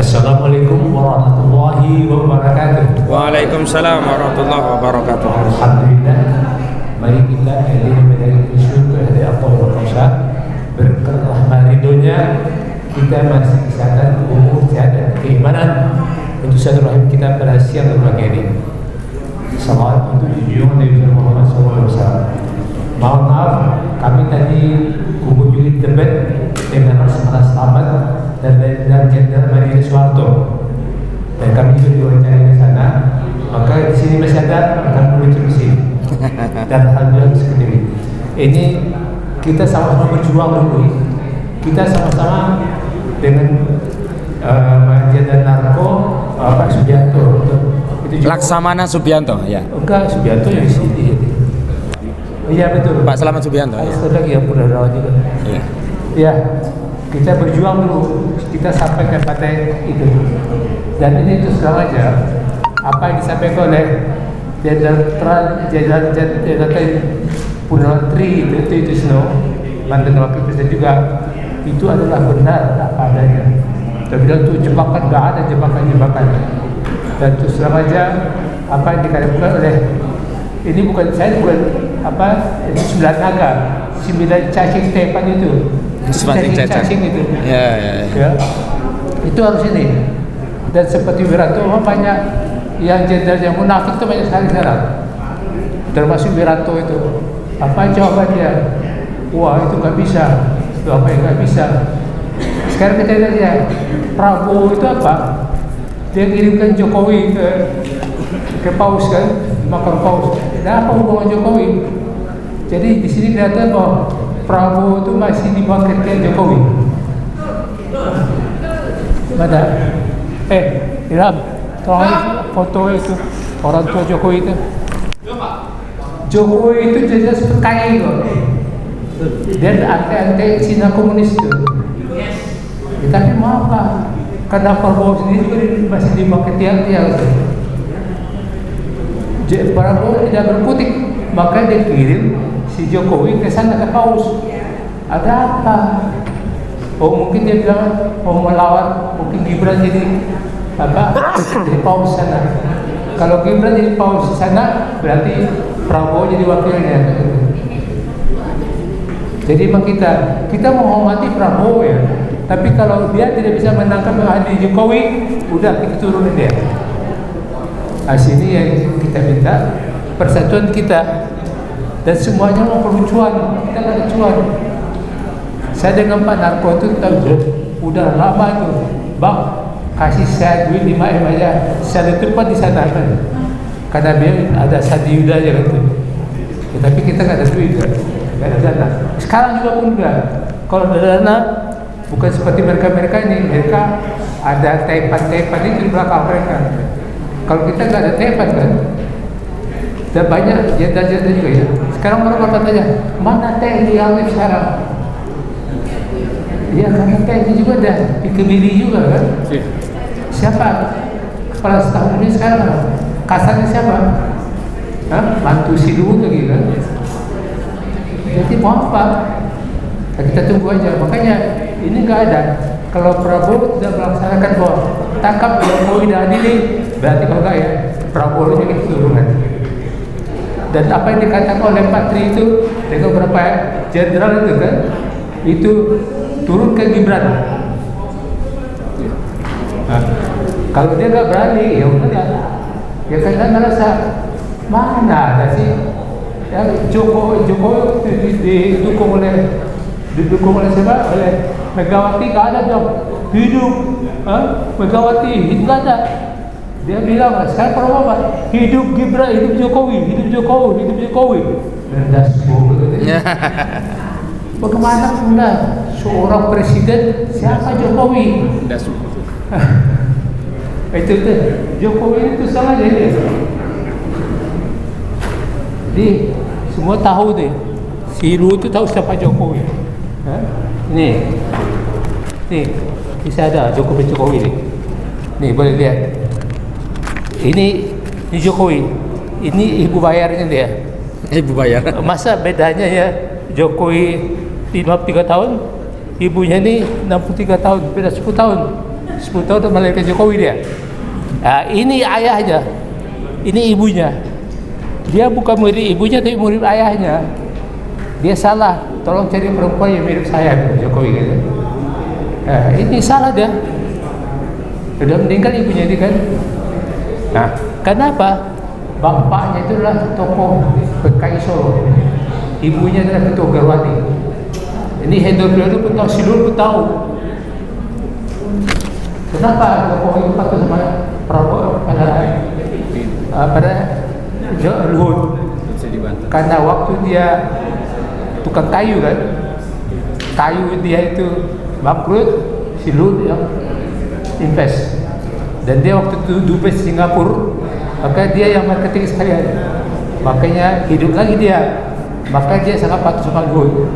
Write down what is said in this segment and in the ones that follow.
Assalamualaikum warahmatullahi wabarakatuh. Waalaikumsalam warahmatullahi wabarakatuh. Alhamdulillah, mari kita hadir menjadi bersyukur dari Allah Taala berkat rahmat ridhonya kita masih kesehatan, umur, sehat dan keimanan untuk silaturahim kita pada siang dan pagi ini. Salawat untuk junjungan Nabi Muhammad SAW. Mohon maaf, kami tadi mengunjungi Tibet dengan rasa selamat dan Jenderal Madia Soeharto, dan kami juga diwawancara di sana. Maka di sini masih ada akan muncul di sini. Dan alhamdulillah seperti ini. Ini kita sama-sama berjuang dulu. Kita sama-sama dengan Madia dan Narko Pak Subianto. Itu juga, Laksamana Subianto, ya. enggak, Subianto yang di sini. Iya betul. Pak Selamat Subianto. Ada Ya. satu lagi yang pernah rawat juga. Iya. Ya, kita berjuang dulu. Kita sampai ke partai itu. Dan ini terus terang aja, apa yang disampaikan oleh Jenderal Purnawirawan itu Snow, mantan wakil presiden juga, itu adalah benar apa adanya. Dan bilang itu jebakan, nggak ada jebakan. Dan terus terang aja, apa yang dikatakan oleh ini bukan apa, ini 9 naga, 9 cacing tepan itu. Cacing itu. Ya. Itu harus ini. Dan seperti Wiranto, banyak yang jenderal yang munafik itu banyak sekali sekarang. Termasuk Wiranto itu. Apa jawabannya? Wah, itu nggak bisa. Itu apa yang nggak bisa? Sekarang kita lihat ya, Prabowo itu apa? Dia kirimkan Jokowi ke Paus kan, makam Paus. Ada apa hubungan Jokowi? Jadi di sini kelihatan bahwa Prabowo itu masih di bawah ketua Jokowi. Mana? Ilham, tolong foto itu orang tua Jokowi itu. Jokowi itu jelas kaya itu. Dia anti Cina komunis itu. Tapi mau apa? Karena Prabowo sendiri juga masih di bawah tiang-tiang. Prabowo tidak berkutik, maka dia kirim si Jokowi ke sana ke Paus. Ada apa? Oh mungkin dia bilang mau melawan, mungkin Gibran jadi apa? Jadi Paus sana. Kalau Gibran jadi Paus sana, berarti Prabowo jadi wakilnya. Jadi memang kita menghormati Prabowo ya. Tapi kalau dia tidak bisa menangkap Jokowi, udah kita turunin dia. Nah, sini yang kita minta persatuan kita, dan semuanya mau perlucuan, kita nggak ada cuan. Saya dengan Pak Narko itu tahu, udah lama itu, bang kasih saya duit 5M aja, saya letupan di sana kan, karena dia ada Sadiuda aja gitu. Ya, tapi kita nggak ada duit, nggak ada dana. Sekarang juga pun enggak. Kalau ada dana, bukan seperti mereka ini, mereka ada tepan itu di belakang mereka. Kalau kita nggak ada tepan kan, dan banyak janda-janda juga ya. Sekarang orang bertanya, mana TNI yang sekarang? Ya karena TNI juga ada dikebiri juga kan. Siapa kepala staf ini sekarang? Kasarnya siapa? Mantu si dulu lagi kan. Jadi mau apa? Nah, kita tunggu aja. Makanya ini nggak ada. Kalau Prabowo tidak melaksanakan bahwa tangkap Jokowi dan adili, berarti kalau nggak ya Prabowo jadi keturunan. Dan apa yang dikatakan oleh Pak Tri itu dengan beberapa jenderal itu kan, itu turun ke Gibran. Nah, kalau dia nggak berani, ya udah ya kan merasa mana ada sih ya Jokowi didukung oleh siapa? Oleh Megawati, nggak ada dong. Hidup Megawati, itu nggak ada. Dia bilang, sekarang Prabowo apa? Hidup Gibran, hidup Jokowi. Rendah bohong. Bagaimana pula seorang presiden siapa Jokowi? Itu Jokowi itu salah jadi. Jadi semua tahu deh. Si Lu itu tahu siapa Jokowi. Nih, bisa ada Jokowi nih. Nih boleh lihat. Ini Jokowi. Ini ibu bayarnya dia. Ibu bayar. Masa bedanya ya Jokowi 53 tahun, ibunya ini 63 tahun, beda 10 tahun. 10 tahun untuk melahirkan Jokowi dia. Nah, ini ayahnya, ini ibunya. Dia bukan murid ibunya tapi murid ayahnya. Dia salah, tolong cari perempuan yang mirip saya, Jokowi gitu. Nah, ini salah dia. Sudah meninggal ibunya ini kan. Nah, kenapa? Bapaknya itu adalah tokoh PKI Solo, ibunya adalah ketua Garwati. Ini Hendro Priyono pun tahu, Silur pun tahu. Kenapa Jokowi itu patuh sama Prabowo pada Luhut? Karena waktu dia tukang kayu kan, kayu dia itu bangkrut, Silur yang invest. Dan dia waktu itu dubes Singapura, maka dia yang marketing sekalian. Makanya hidup lagi dia. Maka dia sangat patuh sama Luhut.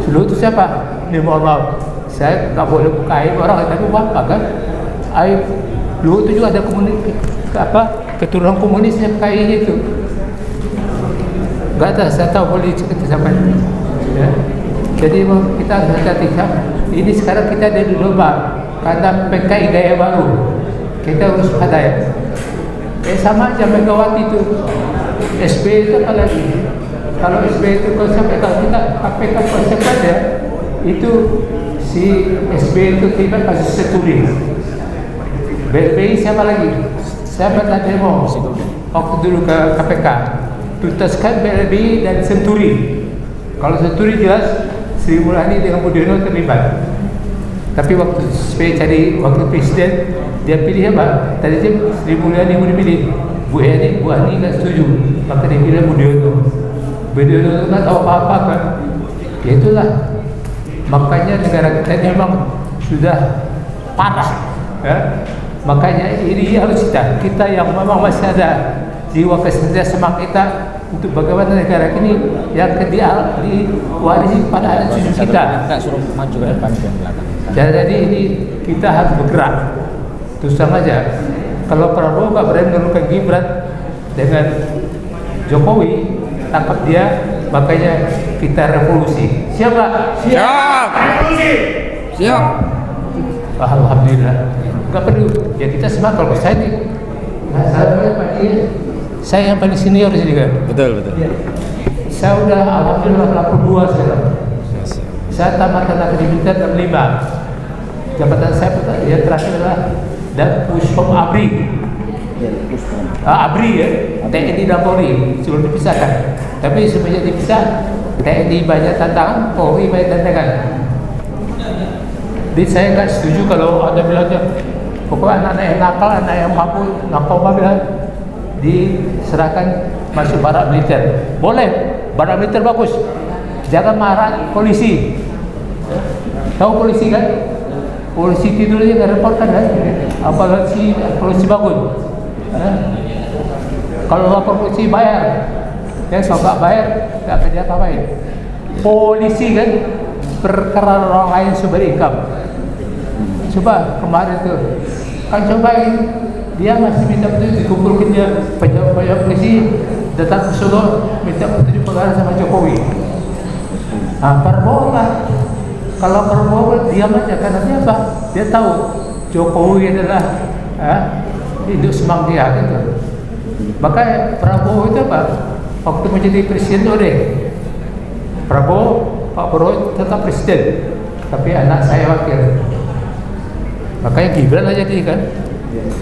Luhut itu siapa? Ini mohon maaf, saya nggak boleh buka aib orang, tapi apa kan? Aib Luhut itu juga ada keturunan komunisnya kayaknya itu. Nggak ada, saya tahu boleh cerita sampai. Ya. Jadi kita harus hati-hati. Ini sekarang kita ada di lomba karena PKI gaya baru. Kita harus hadai. Sama aja Megawati itu, SBY itu apa lagi? Kalau SBY itu konsep, kalau kita KPK konsep aja, itu si SBY itu tiba kasus Senturi. BLBI siapa lagi? Saya pernah demo waktu dulu ke KPK, tuntaskan BLBI dan Senturi. Kalau Senturi jelas Sri Mulyani dengan Budiono terlibat. Tapi waktu SBY cari wakil presiden, dia pilih apa? Tadi dia Sri Mulyani mau dipilih, Bu Ani nggak setuju, maka dia pilih Budiono. Budiono itu nggak tahu apa-apa kan? Ya itulah. Makanya negara kita ini memang sudah parah. Ya? Makanya ini harus kita yang memang masih ada jiwa kesenian semangat kita untuk bagaimana negara ini yang diwarisi pada anak cucu kita. Suruh maju ke depan ke belakang. Jadi ini kita harus bergerak. Terus sama aja. Kalau Prabowo nggak berani menurunkan Gibran dengan Jokowi, tangkap dia, makanya kita revolusi. Siap Pak? Siap. Revolusi. Siap. Alhamdulillah. Nggak perlu. Ya kita semangat. Kalau saya ini, saya yang paling senior di sini kan. Betul. Ya. Saya udah alhamdulillah 82 sekarang. Saya tamat akademi militer 65. Jabatan saya yang terakhir adalah dan Puspom Abri. Abri ya, TNI dan Polri sebelum dipisahkan. Tapi semenjak dipisah, TNI banyak tantangan, Polri banyak tantangan. Jadi saya nggak setuju kalau ada bilangnya, pokoknya anak-anak yang nakal, anak yang mampu narkoba bilang diserahkan masuk barak militer. Boleh, barak militer bagus. Jangan marah polisi. Tahu polisi kan? Polisi tidur aja nggak repot kan? Apalagi polisi bangun. Kalau lapor polisi bayar, ya kalau nggak bayar nggak bisa apa-apain. Polisi kan perkara orang lain sumber income. Coba kemarin tuh, kan cobain dia masih minta petunjuk, dikumpulkannya pejabat polisi datang ke Solo minta petunjuk perkara sama Jokowi. Nah, Prabowo lah. Kalau Prabowo diam aja karena dia apa? Dia tahu Jokowi adalah hidup semang dia gitu. Maka Prabowo itu apa? Waktu menjadi presiden Pak Prabowo tetap presiden, tapi anak saya wakil. Makanya Gibran aja jadi kan.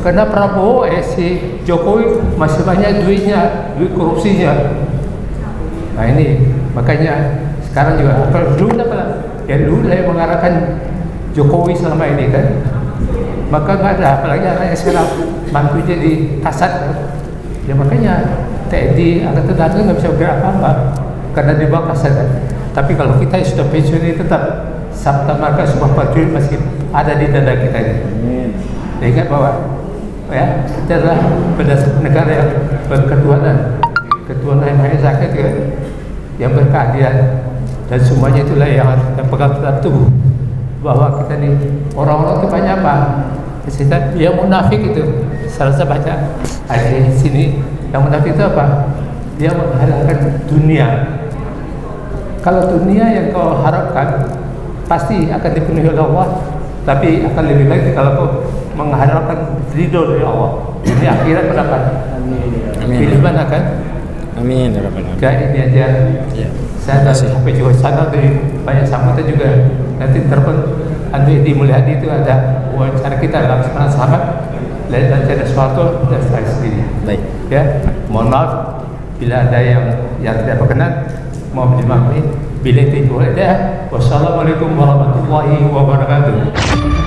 Karena Prabowo si Jokowi masih banyak duitnya, duit korupsinya. Nah ini makanya sekarang juga kalau dulu apa? Ya dulu saya mengarahkan Jokowi selama ini kan, maka nggak ada, apalagi anaknya sekarang mantu jadi kasat kan? Ya makanya TNI angkatan darat nggak bisa bergerak apa-apa karena di bawah kasat kan. Tapi kalau kita sudah pensiun ini tetap sabta marga sebuah prajurit masih ada di dada kita ini. Ya ingat bahwa ya kita adalah berdasar negara yang berketuhanan, ketuhanan yang maha esa kan, yang berkeadilan. Dan semuanya itulah yang harus kita pegang teguh bahwa kita nih orang-orang itu banyak apa? Yang munafik itu salah satu baca ada di sini. Yang munafik itu apa? Dia mengharapkan dunia. Kalau dunia yang kau harapkan pasti akan dipenuhi oleh Allah. Tapi akan lebih baik kalau kau mengharapkan ridho dari Allah. Ini akhirat mendapat. Amin. Pilih mana kan? Amin ya rabbal alamin. Kayak ini aja. Ya. Saya Terima kasih. sampai juga sana dari banyak sambutan juga. Nanti telepon Andi di Mulyadi itu ada wawancara kita dalam semangat sahabat. Lain dan ada sesuatu dan saya sendiri. Baik. Ya, mohon maaf bila ada yang tidak berkenan, mohon dimaklumi. Bila itu ada. Wassalamualaikum warahmatullahi wabarakatuh.